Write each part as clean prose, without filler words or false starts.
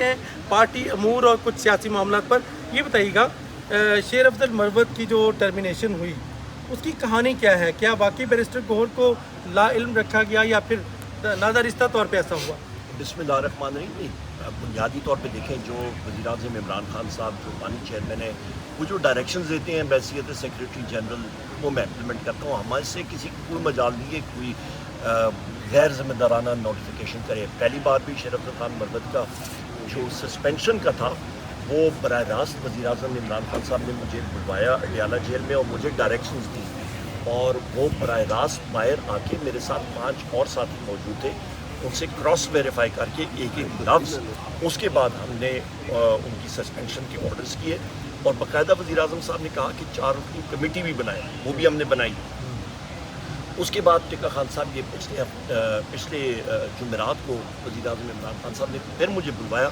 हैं पार्टी अमूर और कुछ सियासी मामलों पर। ये बताइएगा शेर अफजल मरवत की जो टर्मिनेशन हुई उसकी कहानी क्या है? क्या वाकई बैरिस्टर गौहर को लाइल्म रखा गया या फिर नादारिस्ता तौर पे ऐसा हुआ? बिस्मिल्लाहिर्रहमानिर्रहीम। बुनियादी तौर पे देखें, जो वज़ीर-ए-आज़म इमरान खान साहब जो बानी चेयरमैन है, वो जो डायरेक्शंस देते हैं बैसियत सेक्रेटरी जनरल, वो मैं इम्प्लीमेंट करता हूँ। हमारे से किसी को कोई मजाल नहीं है कोई गैर ज़िम्मेदाराना नोटिफिकेशन करे। पहली बार भी शेर अफजल खान मरवत का जो सस्पेंशन का था वो बराह रास्त वज़ीर-ए-आज़म इमरान खान साहब ने मुझे बुलवाया अडियाला जेल में और मुझे डायरेक्शंस दी, और वो बराह रास्त बाहर आके मेरे साथ 5 और साथी मौजूद थे, उनसे क्रॉस वेरीफाई करके एक एक लफ्ज़, उसके बाद हमने उनकी सस्पेंशन के ऑर्डर्स किए और बाकायदा वज़ीर-ए-आज़म साहब ने कहा कि 4 रुकनी कमेटी भी बनाए, वो भी हमने बनाई। उसके बाद टिक्का खान साहब ये पिछले जुमेरात को वज़ीर-ए-आज़म इमरान खान साहब ने फिर मुझे बुलवाया।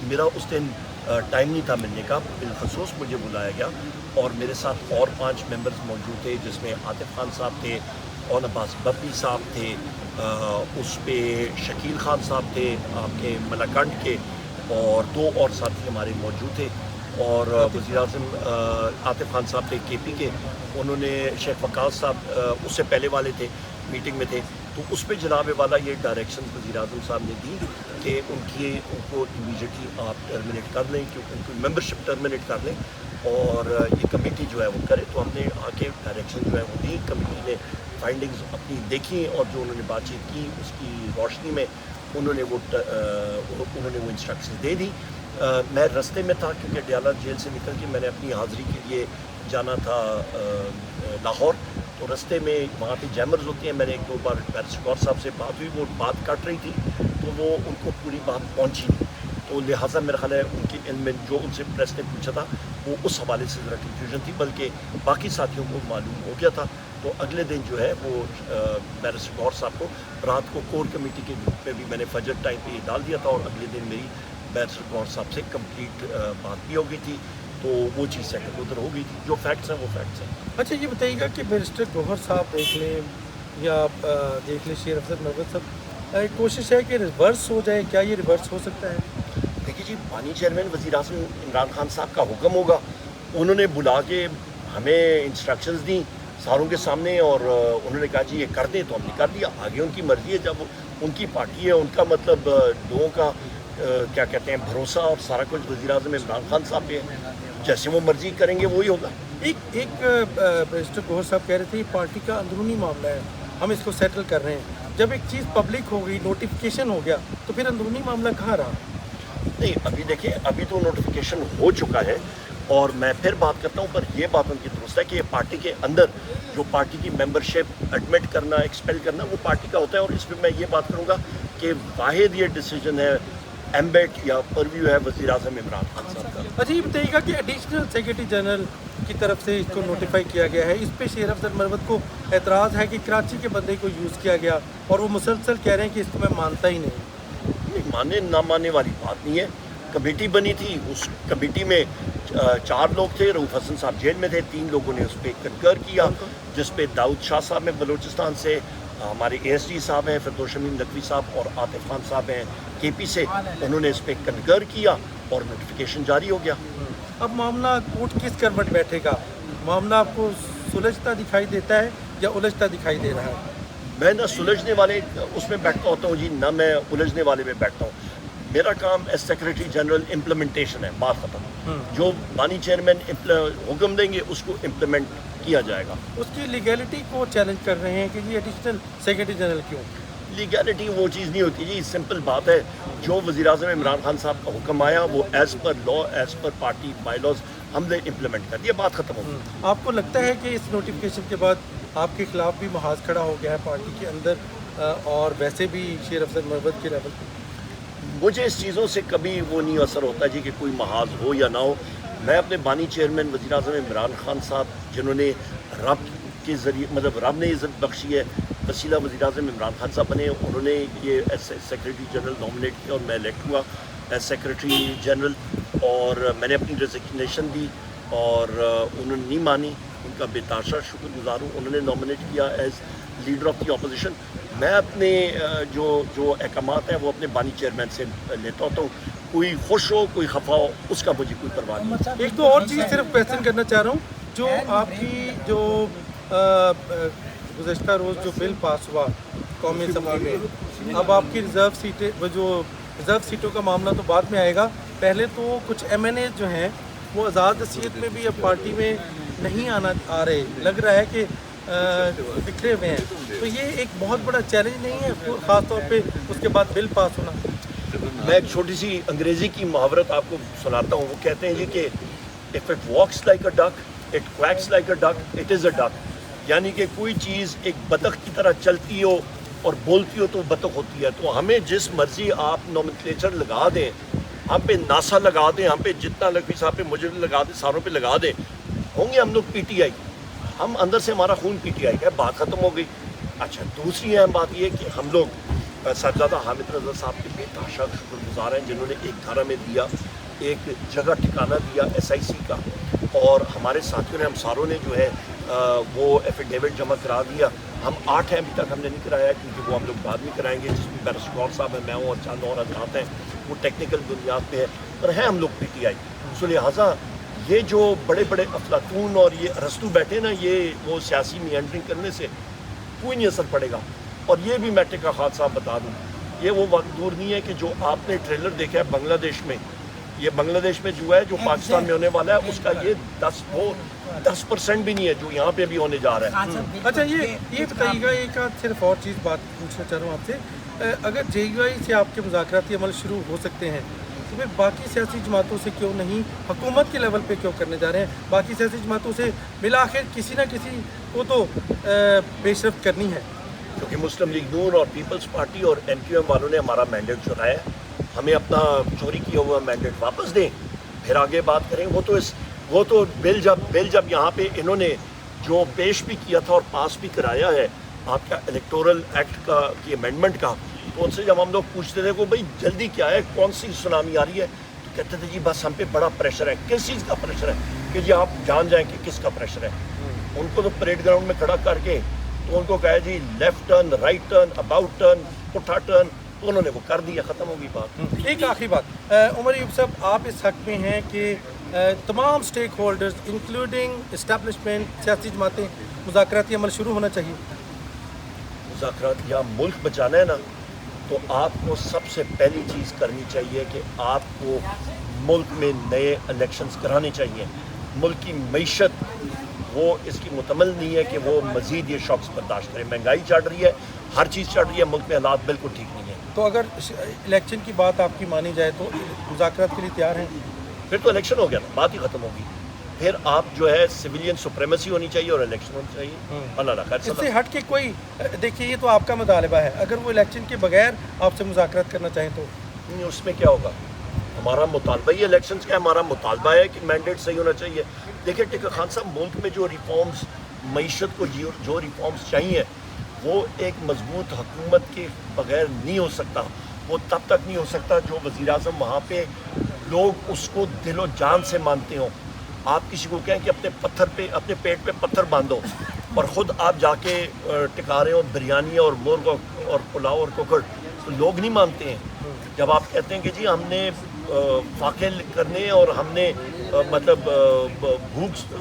मेरा उस दिन टाइम नहीं था मिलने का, बिलखसूस मुझे बुलाया गया और मेरे साथ और 5 मेंबर्स मौजूद थे, जिसमें आतिफ खान साहब थे और अब्बास बब्बी साहब थे, उस पे शकील खान साहब थे आपके मलाकंड के, और 2 और साथी हमारे मौजूद थे, और वज़ीर-ए-आज़म आतिफ खान साहब थे केपी के, उन्होंने शेख वकास साहब उससे पहले वाले थे, मीटिंग में थे। तो उस पर जनाब वाला ये डायरेक्शन वज़ीर-ए-आज़म साहब ने दी कि उनको इमीडिएटली आप टर्मिनेट कर लें, क्योंकि उनकी मेंबरशिप टर्मिनेट कर लें और ये कमेटी जो है वो करे। तो हमने आके डायरेक्शन जो है वो दी, कमेटी ने फाइंडिंग्स अपनी देखी और जो उन्होंने बातचीत की उसकी रोशनी में उन्होंने वो इंस्ट्रक्शन दे दी। मैं रास्ते में था क्योंकि अडियाला जेल से निकल के मैंने अपनी हाज़िरी के लिए जाना था लाहौर, तो रास्ते में वहाँ पे जैमर्स होते हैं। मैंने 1-2 बार बैरिस्टर गौहर साहब से बात हुई, वो बात कट रही थी तो वो उनको पूरी बात पहुँची नहीं, तो लिहाजा मेरा ख्याल है उनके इल्म में जो उनसे प्रेस ने पूछा था वो उस हवाले से ज़रा कन्फ्यूजन थी, बल्कि बाकी साथियों को मालूम हो गया था। तो अगले दिन जो है वो बैरिस्टर गौहर साहब को रात को कोर कमेटी के ग्रुप में भी मैंने फजर टाइम पे डाल दिया था, और अगले दिन मेरी बैरिस्टर गौहर साहब से कंप्लीट बात भी हो गई थी, तो वो चीज़ सेकंड उधर हो गई थी। जो फैक्ट्स हैं वो फैक्ट्स हैं। अच्छा ये बताइएगा कि बैरिस्टर गौहर साहब देख लें या देख लें शेर अफजल मरवत साहब, कोशिश है कि रिवर्स हो जाए, क्या ये रिवर्स हो सकता है? देखिए जी, बानी चेयरमैन वज़ीर-ए-आज़म इमरान खान साहब का हुक्म होगा, उन्होंने बुला के हमें इंस्ट्रक्शंस दी सारों के सामने, और उन्होंने कहा जी ये कर दें, तो हमने कर दिया। आगे उनकी मर्ज़ी है, जब उनकी पार्टी है, उनका मतलब लोगों का क्या कहते हैं भरोसा और सारा कुछ वज़ीर-ए-आज़म इमरान खान साहब पे है, जैसे वो मर्ज़ी करेंगे वही होगा। एक बैरिस्टर गौहर साहब कह रहे थे ये पार्टी का अंदरूनी मामला है, हम इसको सेटल कर रहे हैं। जब एक चीज़ पब्लिक हो गई, नोटिफिकेशन हो गया, तो फिर अंदरूनी मामला कहाँ रहा? नहीं, अभी देखिए, अभी तो नोटिफिकेशन हो चुका है, और मैं फिर बात करता हूँ, पर यह बात उनकी दुरुस्त है कि ये पार्टी के अंदर जो पार्टी की मेंबरशिप एडमिट करना, एक्सपेल करना, वो पार्टी का होता है। और इसमें मैं ये बात करूँगा कि वाहिद ये डिसीजन है, एम्बेट या परव्यू है वज़ीर-ए-आज़म इमरान खान साहब का। अच्छा ये बताइएगा कि एडिशनल सेक्रेटरी जनरल की तरफ से इसको नोटिफाई किया गया है, इस पे शेर अफजल मरवत को एतराज़ है कि कराची के बंदे को यूज़ किया गया, और वो मुसलसल कह रहे हैं कि इसको मैं मानता ही नहीं। मानने ना मानने वाली बात नहीं है। कमेटी बनी थी, उस कमेटी में 4 लोग थे। रऊफ़ हसन साहब जेल में थे, 3 लोगों ने उस पर कंकर किया, जिस पे दाऊद शाह साहब हैं बलूचिस्तान से, हमारे ASD साहब हैं फिरदौस शमीम नकवी साहब, और आतिफ खान साहब हैं KP से, उन्होंने इस पर कंकर किया और नोटिफिकेशन जारी हो गया। अब मामला कोर्ट किस करवट बैठेगा? मामला आपको सुलझता दिखाई देता है या उलझता दिखाई दे रहा है? मैं ना सुलझने वाले उसमें बैठता होता हूँ जी, ना मैं उलझने वाले में बैठता हूँ। मेरा काम एज सेक्रेटरी जनरल इम्प्लीमेंटेशन है, बात खत्म। जो बानी चेयरमैन हुक्म देंगे उसको इम्प्लीमेंट किया जाएगा। उसकी लीगैलिटी को चैलेंज कर रहे हैं कि ये एडिशनल सेक्रेटरी जनरल क्यों? लीगैलिटी वो चीज़ नहीं होती जी, सिंपल बात है, जो वज़ीर-ए-आज़म इमरान खान साहब का हुक्म आया वो as per law, as per party bylaws हमने इम्प्लीमेंट कर दिया, बात ख़त्म हो गई। आपको लगता है कि इस नोटिफिकेशन के बाद आपके खिलाफ भी महाज खड़ा हो गया है पार्टी के अंदर और वैसे भी शेर अफजल मरवत के लेवल पर? मुझे इस चीज़ों से कभी वो नहीं असर होता जी कि कोई महाज हो या ना हो। मैं अपने बानी चेयरमैन वज़ीर-ए-आज़म इमरान खान साहब, जिन्होंने रब के ज़रिए मतलब रब ने इज़्ज़त बख्शी है, वसीला वज़ीर-ए-आज़म इमरान खान साहब बने, उन्होंने ये एज सेक्रेटरी जनरल नॉमिनेट किया और मैं इलेक्ट हुआ एज सेक्रेटरी जनरल, और मैंने अपनी रेजिग्नेशन दी और उन्होंने नहीं मानी। उनका बेताशा शुक्रगुज़ार हूँ। उन्होंने नॉमिनेट किया as leader of the opposition. मैं अपने जो अहकामात हैं वो अपने बानी चेयरमैन से लेता होता हूँ। کوئی خوش ہو کوئی خفا ہو اس کا مجھے کوئی پرواہ نہیں. ایک تو اور چیز صرف کویشچن کرنا چاہ رہا ہوں, جو آپ کی جو گزشتہ روز جو بل پاس ہوا قومی اسمبلی میں, اب آپ کی ریزرو سیٹیں, وہ جو ریزرو سیٹوں کا معاملہ تو بعد میں آئے گا, پہلے تو کچھ ایم این اے جو ہیں وہ آزاد حیثیت میں بھی اب پارٹی میں نہیں آ رہے, لگ رہا ہے کہ بکھرے ہوئے ہیں, تو یہ ایک بہت بڑا چیلنج نہیں ہے خاص طور پہ اس کے بعد بل پاس ہونا؟ میں ایک چھوٹی سی انگریزی کی محاورت آپ کو سناتا ہوں. وہ کہتے ہیں جی کہ if it walks like a duck, it quacks like a duck, it is a duck. یعنی کہ کوئی چیز ایک بطخ کی طرح چلتی ہو اور بولتی ہو تو وہ بطخ ہوتی ہے. تو ہمیں جس مرضی آپ نومنکلیچر لگا دیں, ہم پہ ناسا لگا دیں, ہم پہ جتنا لگی صاحب پہ مجھے لگا دیں, ساروں پہ لگا دیں, ہوں گے ہم لوگ پی ٹی آئی. ہم اندر سے ہمارا خون پی ٹی آئی کا, بات ختم ہو گئی. اچھا, دوسری اہم بات یہ کہ ہم لوگ صاحبزادہ حامد رضا صاحب کے بے تحاشا شکر گزار ہیں جنہوں نے ایک دھارا میں دیا, ایک جگہ ٹھکانہ دیا ایس آئی سی کا, اور ہمارے ساتھیوں نے, ہم ساروں نے جو ہے وہ ایفیڈیوٹ جمع کرا دیا. ہم 8 ہیں, ابھی تک ہم نے نہیں کرایا کیونکہ وہ ہم لوگ بعد میں کرائیں گے, جس میں بیرسٹر غور صاحب ہیں, میں ہوں, اور چند اور حضرات ہیں, وہ ٹیکنیکل بنیاد پہ ہے, پر ہیں ہم لوگ پی ٹی آئی. سو لہٰذا یہ جو بڑے بڑے افلاطون اور یہ ارسطو بیٹھے نا, یہ وہ سیاسی میانڈرنگ کرنے سے کوئی نہیں اثر پڑے گا. اور یہ بھی میں ٹکا خان صاحب بتا دوں, یہ وہ وقت دور نہیں ہے کہ جو آپ نے ٹریلر دیکھا ہے بنگلہ دیش میں, یہ بنگلہ دیش میں جو ہے جو پاکستان میں ہونے والا ہے اس کا یہ 10% بھی نہیں ہے جو یہاں پہ بھی ہونے جا رہا ہے. اچھا, یہ بتائیے گا, ایک صرف اور چیز بات پوچھنا چاہ رہا ہوں آپ سے, اگر جے یو آئی سے آپ کے مذاکراتی عمل شروع ہو سکتے ہیں تو پھر باقی سیاسی جماعتوں سے کیوں نہیں, حکومت کے لیول پہ کیوں کرنے جا رہے ہیں؟ باقی سیاسی جماعتوں سے بالآخر کسی نہ کسی کو تو پیش رفت کرنی ہے. کیونکہ مسلم لیگ نون اور پیپلز پارٹی اور این کیو ایم والوں نے ہمارا مینڈیٹ چرایا ہے, ہمیں اپنا چوری کیا ہوا مینڈیٹ واپس دیں, پھر آگے بات کریں. وہ تو بل جب یہاں پہ انہوں نے جو پیش بھی کیا تھا اور پاس بھی کرایا ہے آپ کا الیکٹورل ایکٹ کا کی امینڈمنٹ کا, تو ان سے جب ہم لوگ پوچھتے تھے کہ بھائی جلدی کیا ہے, کون سی سونامی آ رہی ہے, تو کہتے تھے جی بس ہم پہ بڑا پریشر ہے. کس چیز کا پریشر ہے کہ جی آپ جان جائیں کہ کس کا پریشر ہے. ان کو تو پریڈ گراؤنڈ میں کھڑا کر کے تو ان کو کہا جی left turn, right turn, about turn, پٹھا ٹرن, تو انہوں نے وہ کر دیا, ختم ہوگی بات. ایک آخری بات, عمر ایوب صاحب, آپ اس حق میں ہیں کہ تمام سٹیک ہولڈرز انکلوڈنگ اسٹیبلشمنٹ, سیاسی جماعتیں, مذاکراتی عمل شروع ہونا چاہیے؟ مذاکرات یا ملک بچانا ہے نا, تو آپ کو سب سے پہلی چیز کرنی چاہیے کہ آپ کو ملک میں نئے الیکشنز کرانے چاہیے. ملک کی معیشت وہ اس کی متمل نہیں ہے کہ وہ مزید یہ شوکس برداشت کرے. مہنگائی چڑھ رہی ہے, ہر چیز چڑھ رہی ہے, ملک میں حالات بالکل ٹھیک نہیں ہے. تو اگر الیکشن کی بات آپ کی مانی جائے تو مذاکرات کے لیے تیار ہیں؟ پھر تو الیکشن ہو گیا نا, بات ہی ختم ہوگی. پھر آپ جو ہے سویلین سپریمیسی ہونی چاہیے اور الیکشن ہونی چاہیے. اللہ خیر. اس سے ہٹ کے کوئی, دیکھیے یہ تو آپ کا مطالبہ ہے, اگر وہ الیکشن کے بغیر آپ سے مذاکرات کرنا چاہیں تو اس میں کیا ہوگا؟ ہمارا مطالبہ ہی الیکشنز کا ہے, ہمارا مطالبہ ہے کہ مینڈیٹ صحیح ہونا چاہیے. دیکھیں ٹکا خان صاحب, ملک میں جو ریفارمز, معیشت کو جو ریفارمز چاہیے وہ ایک مضبوط حکومت کے بغیر نہیں ہو سکتا. وہ تب تک نہیں ہو سکتا جو وزیر اعظم وہاں پہ لوگ اس کو دل و جان سے مانتے ہوں. آپ کسی کو کہیں کہ اپنے پیٹ پہ پتھر باندھو اور خود آپ جا کے ٹکا رہے ہو بریانی اور مرغ اور پلاؤ اور کوکڑ, تو لوگ نہیں مانتے ہیں. جب آپ کہتے ہیں کہ جی ہم نے فاقے کرنے اور ہم نے مطلب بھوک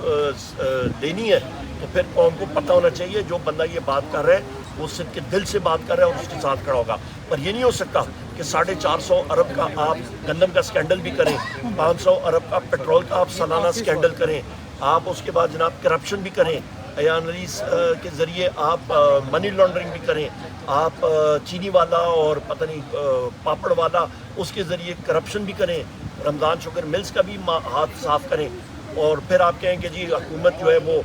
لینی ہے, تو پھر قوم کو پتہ ہونا چاہیے جو بندہ یہ بات کر رہا ہے وہ صرف کے دل سے بات کر رہا ہے اور اس کے ساتھ کھڑا ہوگا. پر یہ نہیں ہو سکتا کہ 450 ارب کا آپ گندم کا سکینڈل بھی کریں, 500 ارب کا پیٹرول کا آپ سالانہ سکینڈل کریں, آپ اس کے بعد جناب کرپشن بھی کریں, ایان علیز کے ذریعے آپ منی لانڈرنگ بھی کریں, آپ چینی والا اور پتہ نہیں پاپڑ والا اس کے ذریعے کرپشن بھی کریں, رمضان شوگر ملز کا بھی ہاتھ صاف کریں, اور پھر آپ کہیں کہ جی حکومت جو ہے وہ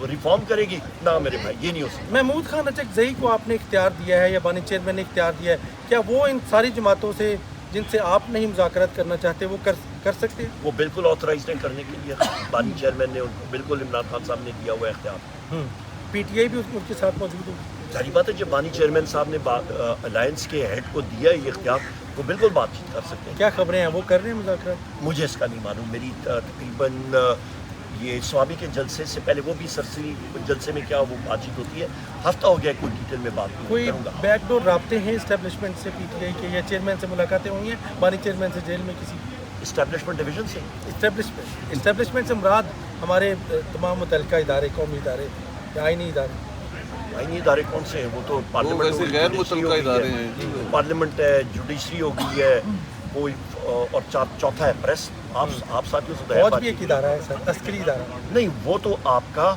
ریفارم کرے گی. نہ میرے بھائی, یہ نہیں ہو سکتا. محمود خان اچکزئی کو آپ نے اختیار دیا ہے یا بانی چیئرمین نے اختیار دیا ہے, کیا وہ ان ساری جماعتوں سے جن سے آپ نہیں مذاکرات کرنا چاہتے وہ کر سکتے ہیں؟ وہ بالکل آتھرائزڈ ہیں کرنے کے لیے. بانی چیئرمین نے ان کو بالکل عمران خان صاحب نے دیا ہوا اختیار. پی ٹی آئی بھی ان کے ساتھ موجود ہوگی. ظاہری بات ہے جب بانی چیئرمین صاحب نے الائنس کے ہیڈ کو دیا یہ اختیار, وہ بالکل بات چیت کر سکتے ہیں. کیا خبریں ہیں, وہ کر رہے ہیں مذاکرات؟ مجھے اس کا نہیں معلوم. میری تقریباً یہ स्वामी के जलसे से पहले वो भी सरसरी जलसे में क्या वो बातचीत होती है, हफ्ता हो गया कोई डिटेल में बात नहीं कोई करूँगा। बैकडोर राब्ते हैं इस्टेब्लिशमेंट से पीटीआई के, या चेयरमैन से मुलाकातें हुई हैं, बानी चेयरमैन से जेल में किसी इस्टेब्लिशमेंट डिवीजन से इस्टेब्लिशमेंट से मुराद हमारे तमाम मुतल्लिका इदारे, कौमी इदारे या आइनी इदारे? आईनी इदारे कौन से हैं? वो तो पार्लियामेंट वैसे गैर मुतल्लिका इदारे हैं। पार्लियामेंट है, जुडिशरी हो गई है, कोई और चौथा है प्रेस। आप साथियों से तो है फौज बात। भी एक इदारा है सर, तस्करी इदारा। नहीं, वो तो आपका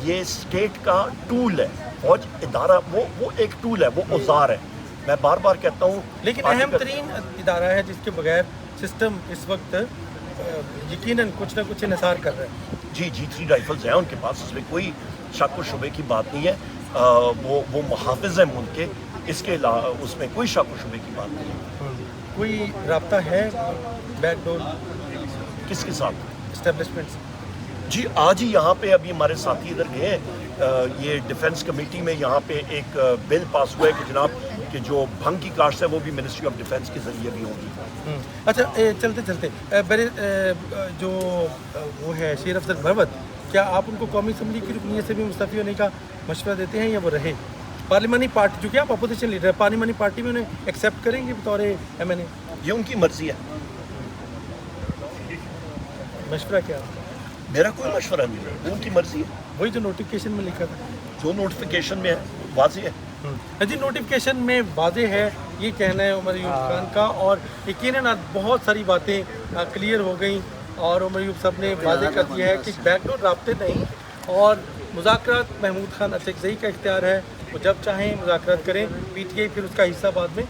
ये स्टेट का टूल है। फौज इदारा वो एक टूल है, वो औजार है। मैं बार बार कहता हूँ, लेकिन अहम तरीन इदारा है जिसके बगैर सिस्टम इस वक्त यकीनन कुछ ना कुछ इन्हिसार कर रहा है। जी G3 राइफल्स हैं उनके पास, इसमें कोई शक व शुबे की बात नहीं है। वो मुहाफिज हैं मुल्क के, इसके अलावा उसमें कोई शक व शुबे की बात नहीं है। कोई राब्ता है बैकडोर किसके साथ? इस्टेब्लिशमेंट से? जी आज ही यहाँ पे अभी हमारे साथी इधर गए हैं, ये डिफेंस कमेटी में यहाँ पे एक बिल पास हुआ है कि जनाब कि जो भंग की काश्त है वो भी मिनिस्ट्री ऑफ डिफेंस के जरिए भी होगी। अच्छा चलते चलते जो वो है शेर अफजल मरवत, क्या आप उनको कौमी असम्बली की रुकनीत से भी मुस्तफ़ी होने का मशवरा देते हैं या वो रहे? पार्लिमानी पार्टी, चूँकि आप अपोजिशन लीडर है, पार्लिमानी पार्टी में उन्हें एक्सेप्ट करेंगे बतौर MNA? ये उनकी मर्जी है, मशवरा क्या? मेरा कोई मशवरा नहीं है, उनकी मर्जी है। वही जो नोटिफिकेशन में लिखा था, जो नोटिफिकेशन में है वाज़ेह है। जी नोटिफिकेशन में वाज़ेह है ये कहना है उमर अयूब खान का, और यकीनन आज बहुत सारी बातें क्लियर हो गई और उमर अयूब साहब ने वाज़ेह कर दिया है कि बैकडोर राब्ते नहीं, और मुज़ाकरात महमूद खान अचकज़ई का इख्तियार है, वो जब चाहें मुज़ाकरात करें, PTI फिर उसका हिस्सा बाद में